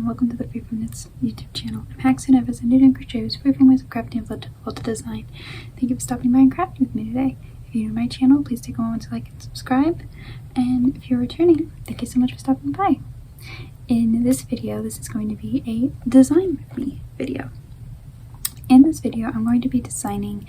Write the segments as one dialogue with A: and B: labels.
A: welcome to the Freeform Knits YouTube channel. I'm Haxann Evers, and knitting and crochet is freeform ways of crafting and flow to design. Thank you for stopping by and crafting with me today. If you're new to my channel, please take a moment to like and subscribe. And if you're returning, thank you so much for stopping by. In this video, this is going to be a design with me video. In this video, I'm going to be designing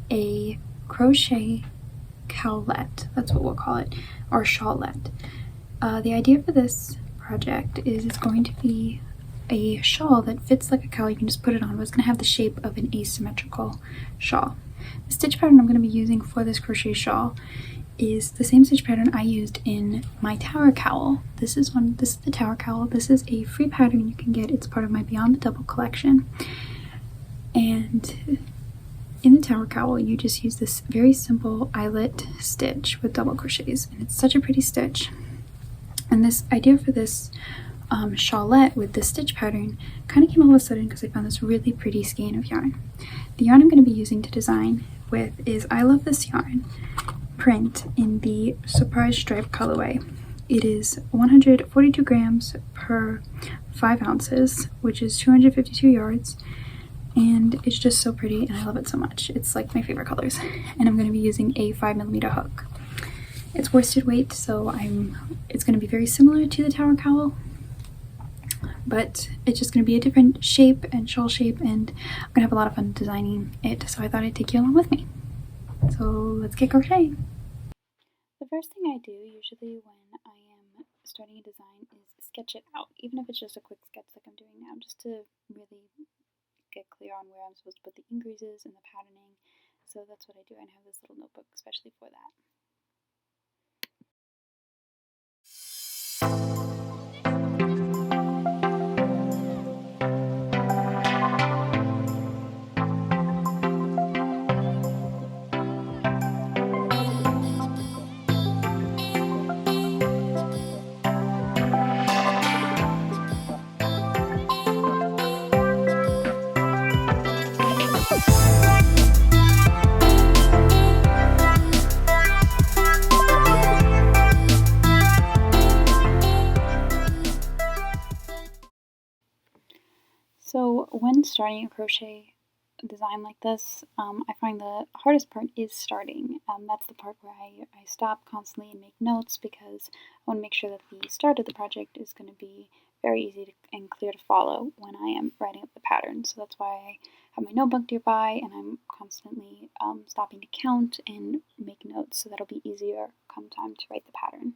A: a crochet cowlette. That's what we'll call it, or shawlette. The idea for this project is it's going to be a shawl that fits like a cowl. You can just put it on, but it's going to have the shape of an asymmetrical shawl. The stitch pattern I'm going to be using for this crochet shawl is the same stitch pattern I used in my tower cowl. This is the tower cowl. This is a free pattern you can get. It's part of my Beyond the Double collection. And in the tower cowl, you just use this very simple eyelet stitch with double crochets, and it's such a pretty stitch. And this idea for this shawlette with this stitch pattern kind of came all of a sudden because I found this really pretty skein of yarn. The yarn I'm going to be using to design with is I Love This Yarn print in the Surprise Stripe colorway. It is 142 grams per 5 ounces, which is 252 yards. And it's just so pretty, and I love it so much. It's like my favorite colors. And I'm going to be using a 5mm hook. It's worsted weight, so it's going to be very similar to the tower cowl, but it's just going to be a different shape and shawl shape, and I'm going to have a lot of fun designing it, so I thought I'd take you along with me. So let's get crocheting. The first thing I do usually when I am starting a design is sketch it out, even if it's just a quick sketch like I'm doing now, just to really get clear on where I'm supposed to put the increases and the patterning. So that's what I do, and I have this little notebook especially for that. So when starting a crochet design like this, I find the hardest part is starting. That's the part where I stop constantly and make notes, because I want to make sure that the start of the project is going to be very easy and clear to follow when I am writing up the pattern. So that's why I have my notebook nearby, and I'm constantly stopping to count and make notes, so that'll be easier come time to write the pattern.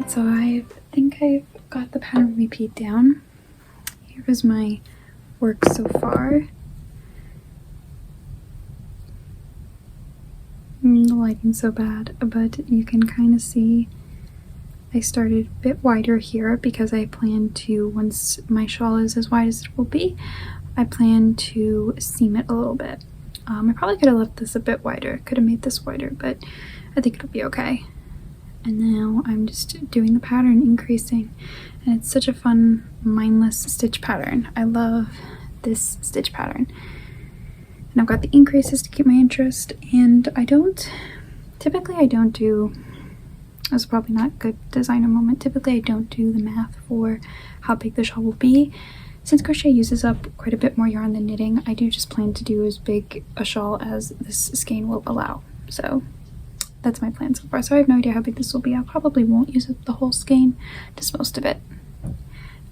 A: So I think I've got the pattern repeat down. Here is my work so far. The lighting's so bad, but you can kind of see I started a bit wider here because I plan to, once my shawl is as wide as it will be, I plan to seam it a little bit. I probably could have left this a bit wider, could have made this wider, but I think it'll be okay. And now I'm just doing the pattern, increasing, and it's such a fun, mindless stitch pattern. I love this stitch pattern. And I've got the increases to keep my interest, and typically I don't do That's probably not a good designer moment. Typically I don't do the math for how big the shawl will be. Since crochet uses up quite a bit more yarn than knitting, I do just plan to do as big a shawl as this skein will allow. So that's my plan so far. So I have no idea how big this will be. I probably won't use up the whole skein, just most of it.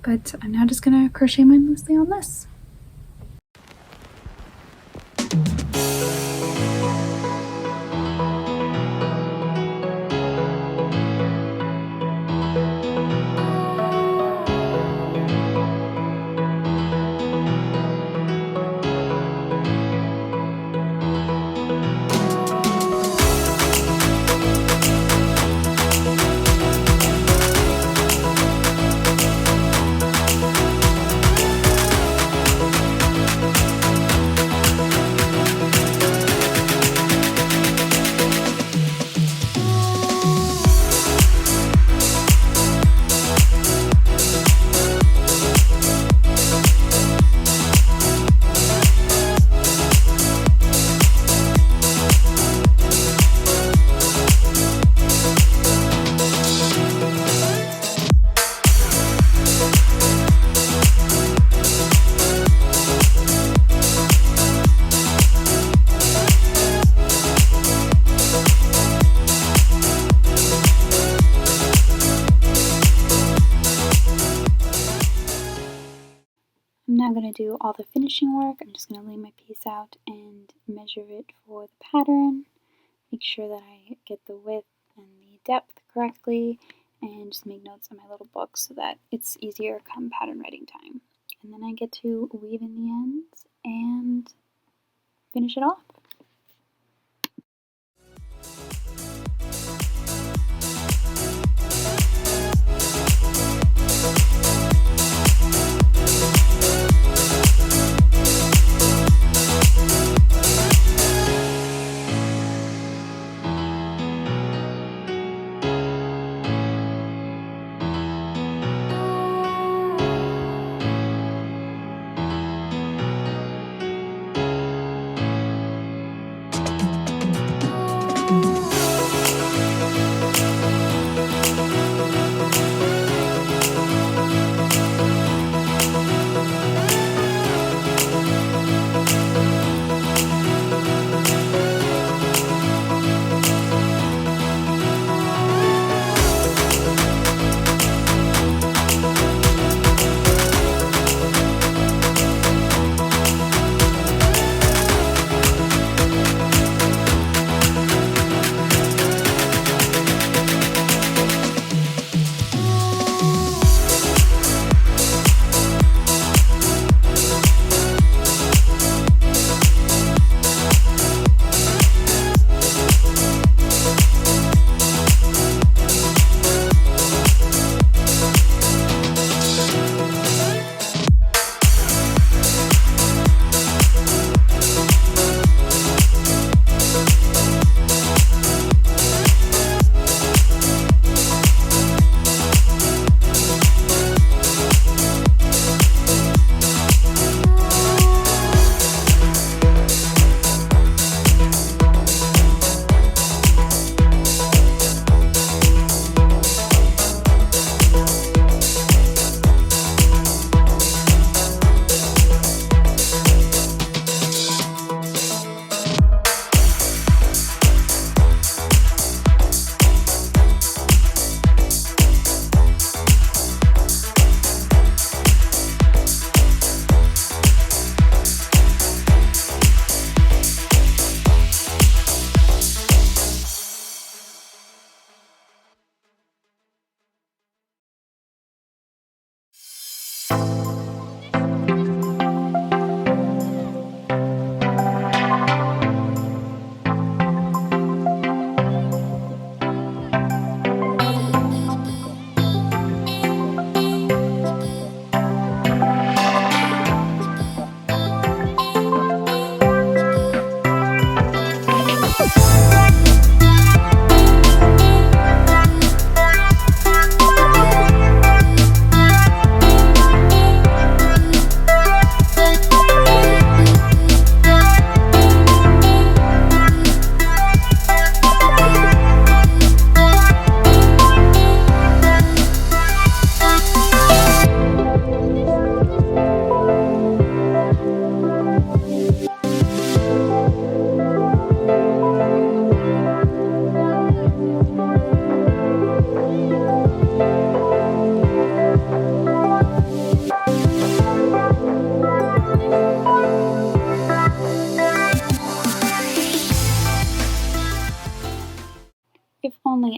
A: But I'm now just gonna crochet mindlessly on this. I'm now going to do all the finishing work. I'm just going to lay my piece out and measure it for the pattern. Make sure that I get the width and the depth correctly, and just make notes in my little book so that it's easier come pattern writing time. And then I get to weave in the ends and finish it off.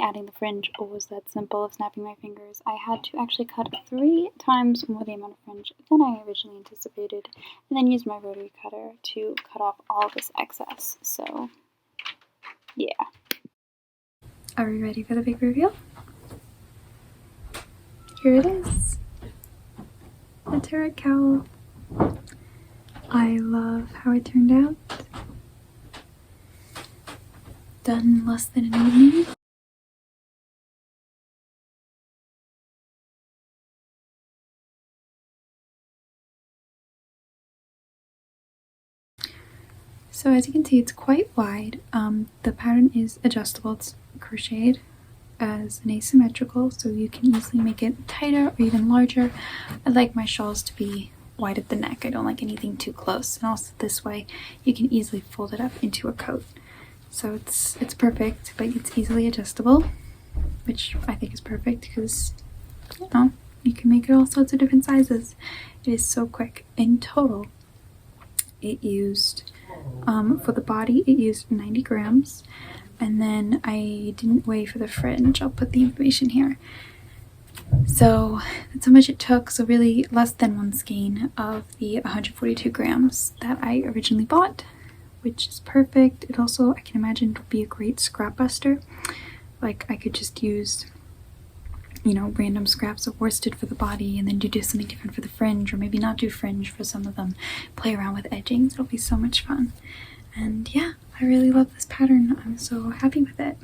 A: adding the fringe was that simple of snapping my fingers. I had to actually cut 3 times more the amount of fringe than I originally anticipated, and then use my rotary cutter to cut off all this excess. So, yeah. Are we ready for the big reveal? Here it is. The turret cowl. I love how it turned out. Done in less than an evening. So as you can see, it's quite wide. The pattern is adjustable. It's crocheted as an asymmetrical, so you can easily make it tighter or even larger. I like my shawls to be wide at the neck. I don't like anything too close. And also this way, you can easily fold it up into a coat. So it's perfect, but it's easily adjustable, which I think is perfect because, you know, you can make it all sorts of different sizes. It is so quick. In total, it used, for the body, it used 90 grams. And then I didn't weigh for the fringe. I'll put the information here. So that's how much it took. So really less than 1 skein of the 142 grams that I originally bought, which is perfect. It also, I can imagine, would be a great scrap buster. Like I could just use, you know, random scraps of worsted for the body and then do something different for the fringe, or maybe not do fringe for some of them. Play around with edgings. It'll be so much fun. And yeah, I really love this pattern. I'm so happy with it.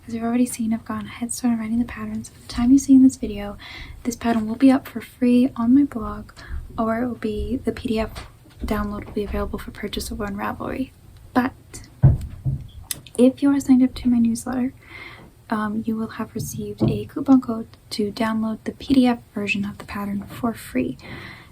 A: As you've already seen, I've gotten a head start on writing the patterns. By the time you're seeing this video, this pattern will be up for free on my blog, or it will be, the PDF download will be available for purchase over on Ravelry. But if you are signed up to my newsletter, you will have received a coupon code to download the PDF version of the pattern for free.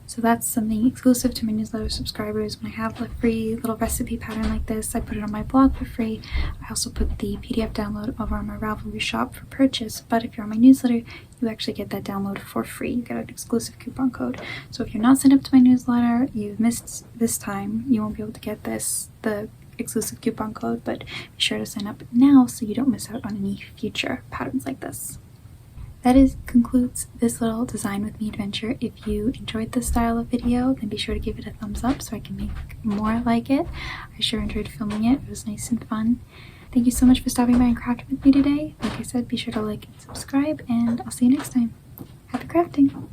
A: So that's something exclusive to my newsletter subscribers. When I have a free little recipe pattern like this, I put it on my blog for free. I also put the PDF download over on my Ravelry shop for purchase. But if you're on my newsletter, you actually get that download for free. You get an exclusive coupon code. So if you're not signed up to my newsletter, you've missed this time. You won't be able to get the exclusive coupon code, but be sure to sign up now so you don't miss out on any future patterns like this. That concludes this little design with me adventure. If you enjoyed this style of video, then be sure to give it a thumbs up so I can make more like it. I sure enjoyed filming it. It was nice and fun. Thank you so much for stopping by and crafting with me today. Like I said, be sure to like and subscribe, and I'll see you next time. Happy crafting!